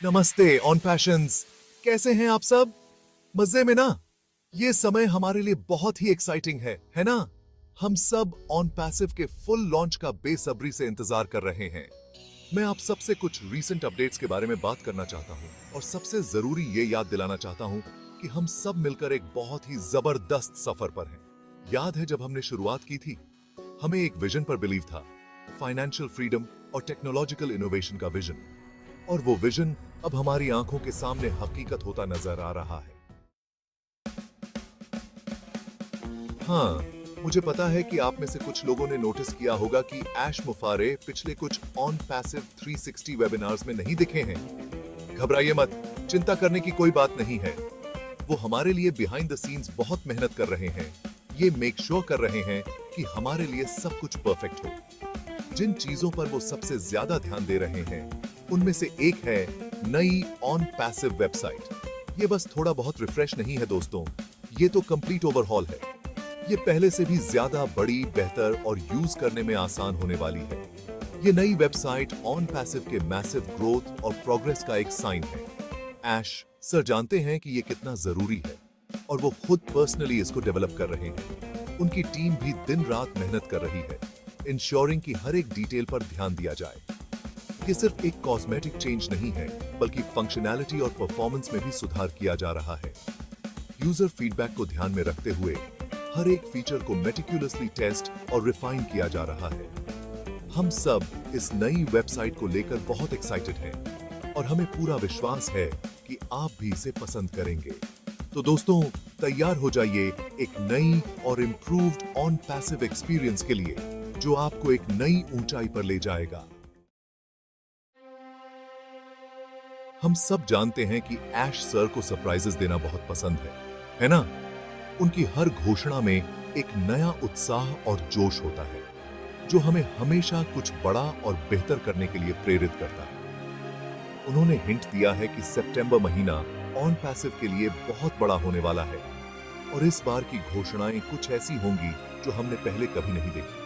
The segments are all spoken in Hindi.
नमस्ते ऑन पैशंस। कैसे हैं आप सब? मजे में ना? ये समय हमारे लिए बहुत ही एक्साइटिंग है ना? हम सब ऑन पैसिव के फुल लॉन्च का बेसब्री से इंतजार कर रहे हैं। मैं आप सबसे कुछ रीसेंट अपडेट्स के बारे में बात करना चाहता हूं और सबसे जरूरी ये याद दिलाना चाहता हूं कि हम सब मिलकर एक बहुत ही जबरदस्त सफर पर हैं। याद है जब हमने शुरुआत की थी, हमें एक विजन पर बिलीव था, फाइनेंशियल फ्रीडम और टेक्नोलॉजिकल इनोवेशन का विजन। और वो विजन अब हमारी आंखों के सामने हकीकत होता नजर आ रहा है। हाँ, मुझे पता है कि आप में से कुछ लोगों ने नोटिस किया होगा कि ऐश मुफारे पिछले कुछ ऑन पैसिव 360 वेबिनार्स में नहीं दिखे हैं। घबराइए मत, चिंता करने की कोई बात नहीं है। वो हमारे लिए बिहाइंड द सीन्स बहुत मेहनत कर रहे हैं। ये मेक श्योर कर रहे हैं कि हमारे लिए सब कुछ परफेक्ट हो। जिन चीजों पर वो सबसे ज्यादा ध्यान दे रहे हैं, उनमें से एक है नई ऑन पैसिव वेबसाइट। ये बस थोड़ा बहुत रिफ्रेश नहीं है दोस्तों, ये तो कंप्लीट ओवरहॉल है। ये पहले से भी ज्यादा बड़ी, बेहतर और यूज करने में आसान होने वाली है। ये नई वेबसाइट ऑन पैसिव के मैसिव ग्रोथ और प्रोग्रेस का एक साइन है। ऐश सर जानते हैं कि ये कितना जरूरी है और वो खुद पर्सनली इसको डेवलप कर रहे हैं। उनकी टीम भी दिन रात मेहनत कर रही है, इंश्योरिंग कि हर एक डिटेल पर ध्यान दिया जाए। ये सिर्फ एक कॉस्मेटिक चेंज नहीं है, बल्कि फंक्शनैलिटी और परफॉर्मेंस में भी सुधार किया जा रहा है। यूजर फीडबैक को ध्यान में रखते हुए हर एक फीचर को मेटिकुलसली टेस्ट और रिफाइन किया जा रहा है। हम सब इस नई वेबसाइट को लेकर बहुत एक्साइटेड हैं और हमें पूरा विश्वास है कि आप भी इसे पसंद करेंगे। तो दोस्तों, तैयार हो जाइए एक नई और इम्प्रूव्ड ऑन पैसिव एक्सपीरियंस के लिए, जो आपको एक नई ऊंचाई पर ले जाएगा। हम सब जानते हैं कि ऐश सर को सरप्राइजेस देना बहुत पसंद है ना? उनकी हर घोषणा में एक नया उत्साह और जोश होता है, जो हमें हमेशा कुछ बड़ा और बेहतर करने के लिए प्रेरित करता है। उन्होंने हिंट दिया है कि सितंबर महीना ऑन पैसिव के लिए बहुत बड़ा होने वाला है और इस बार की घोषणाएं कुछ ऐसी होंगी जो हमने पहले कभी नहीं देखी,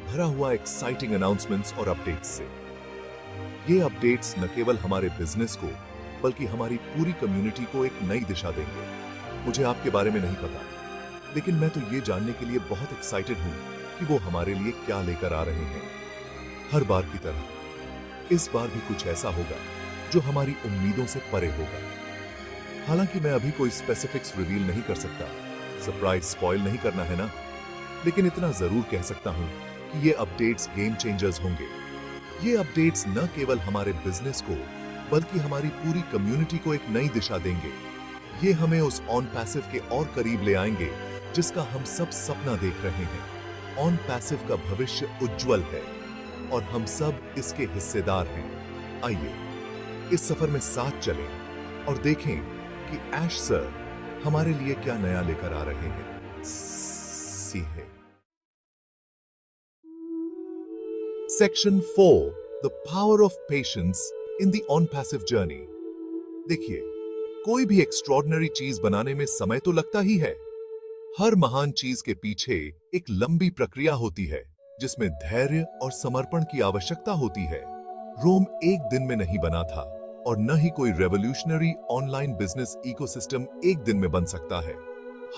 भरा हुआ एक्साइटिंग अनाउंसमेंट्स और अपडेट्स से। ये अपडेट्स न केवल हमारे बिजनेस को, बल्कि हमारी पूरी कम्युनिटी को एक नई दिशा देंगे। मुझे आपके बारे में नहीं पता, लेकिन मैं तो ये जानने के लिए बहुत एक्साइटेड हूं कि वो हमारे लिए क्या लेकर आ रहे हैं। हर बार की तरह इस बार भी कुछ ऐसा होगा जो हमारी उम्मीदों से परे होगा। हालांकि मैं अभी कोई स्पेसिफिक्स रिवील नहीं कर सकता, सरप्राइज स्पॉइल नहीं करना है ना, लेकिन इतना जरूर कह सकता हूं कि ये अपडेट्स गेम चेंजर्स होंगे। ये अपडेट्स न केवल हमारे बिजनेस को, बल्कि हमारी पूरी कम्युनिटी को एक नई दिशा देंगे। ये हमें उस ऑन पैसिव के और करीब ले आएंगे जिसका हम सब सपना देख रहे हैं। ऑन पैसिव का भविष्य उज्जवल है और हम सब इसके हिस्सेदार हैं। आइए इस सफर में साथ चलें और देखें कि ऐश सर हमारे लिए क्या नया लेकर आ रहे हैं। Section 4, the power of patience in the on passive journey. देखिए, कोई भी एक्स्ट्रॉर्डिनरी चीज बनाने में समय तो लगता ही है। हर महान चीज के पीछे एक लंबी प्रक्रिया होती है, जिसमें धैर्य और समर्पण की आवश्यकता होती है। रोम एक दिन में नहीं बना था और न ही कोई रेवोल्यूशनरी ऑनलाइन बिजनेस इकोसिस्टम एक दिन में बन सकता है।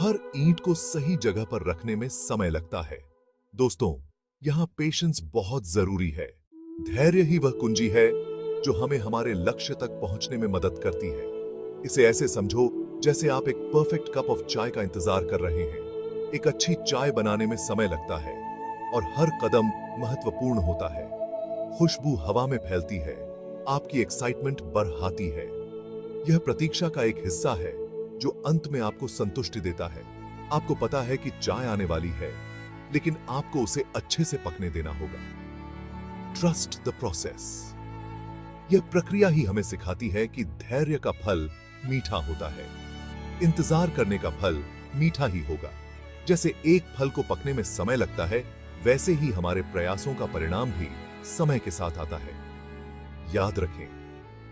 हर ईंट को सही जगह पर रखने में समय लगता है। दोस्तों, यहाँ पेशेंस बहुत जरूरी है। धैर्य ही वह कुंजी है जो हमें हमारे लक्ष्य तक पहुंचने में मदद करती है। इसे ऐसे समझो जैसे आप एक परफेक्ट कप ऑफ चाय का इंतजार कर रहे हैं। एक अच्छी चाय बनाने में समय लगता है और हर कदम महत्वपूर्ण होता है। खुशबू हवा में फैलती है, आपकी एक्साइटमेंट बढ़ाती है। यह प्रतीक्षा का एक हिस्सा है जो अंत में आपको संतुष्टि देता है। आपको पता है कि चाय आने वाली है, लेकिन आपको उसे अच्छे से पकने देना होगा। Trust the process. यह प्रक्रिया ही हमें सिखाती है कि धैर्य का फल मीठा होता है। इंतजार करने का फल मीठा ही होगा। जैसे एक फल को पकने में समय लगता है, वैसे ही हमारे प्रयासों का परिणाम भी समय के साथ आता है। याद रखें,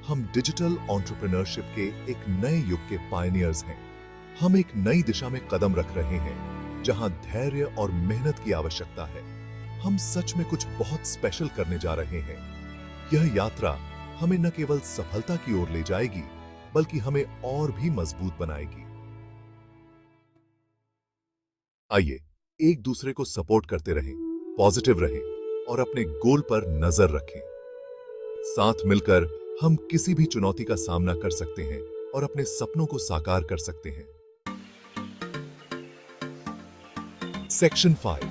हम डिजिटल एंटरप्रेन्योरशिप के एक नए युग के पायनियर्स हैं। हम एक नई दिशा में कदम रख रहे हैं, जहां धैर्य और मेहनत की आवश्यकता है। हम सच में कुछ बहुत स्पेशल करने जा रहे हैं। यह यात्रा हमें न केवल सफलता की ओर ले जाएगी, बल्कि हमें और भी मजबूत बनाएगी। आइए एक दूसरे को सपोर्ट करते रहें, पॉजिटिव रहें और अपने गोल पर नजर रखें। साथ मिलकर हम किसी भी चुनौती का सामना कर सकते हैं और अपने सपनों को साकार कर सकते हैं। Section 5,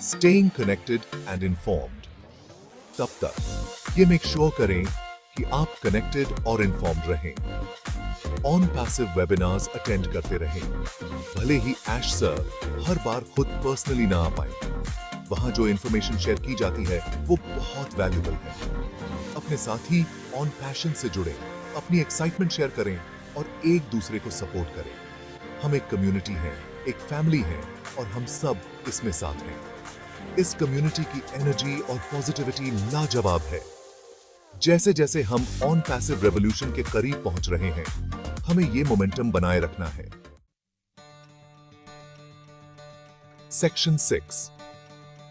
staying connected and informed. तब तक ये मेक श्योर करें कि आप कनेक्टेड और इन्फॉर्म्ड रहें। ऑन पैसिव वेबिनार्स अटेंड करते रहें। भले ही ऐश सर हर बार खुद पर्सनली ना आ पाए, वहां जो इंफॉर्मेशन शेयर की जाती है वो बहुत वैल्यूबल है। अपने साथी ऑन पैशन से जुड़े, अपनी एक्साइटमेंट शेयर करें और एक दूसरे को सपोर्ट करें। हम एक कम्युनिटी हैं, एक फैमिली है और हम सब इसमें साथ हैं। इस कम्युनिटी की एनर्जी और पॉजिटिविटी लाजवाब है। जैसे जैसे हम ऑन पैसिव रेवोल्यूशन के करीब पहुंच रहे हैं, हमें ये मोमेंटम बनाए रखना है। Section 6,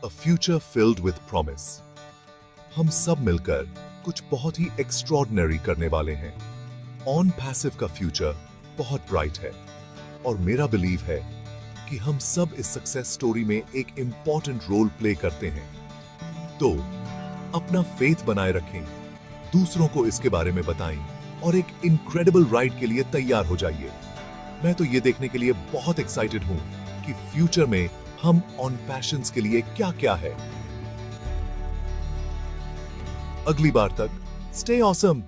a future filled with promise. हम सब मिलकर कुछ बहुत ही एक्स्ट्रॉर्डिनरी करने वाले हैं। ऑन पैसिव का फ्यूचर बहुत ब्राइट है और मेरा बिलीव है कि हम सब इस सक्सेस स्टोरी में एक इंपॉर्टेंट रोल प्ले करते हैं। तो अपना फेथ बनाए रखें, दूसरों को इसके बारे में बताएं और एक इनक्रेडिबल राइड के लिए तैयार हो जाइए। मैं तो ये देखने के लिए बहुत एक्साइटेड हूं कि फ्यूचर में हम ऑन पैशंस के लिए क्या क्या है। अगली बार तक स्टे ऑसम।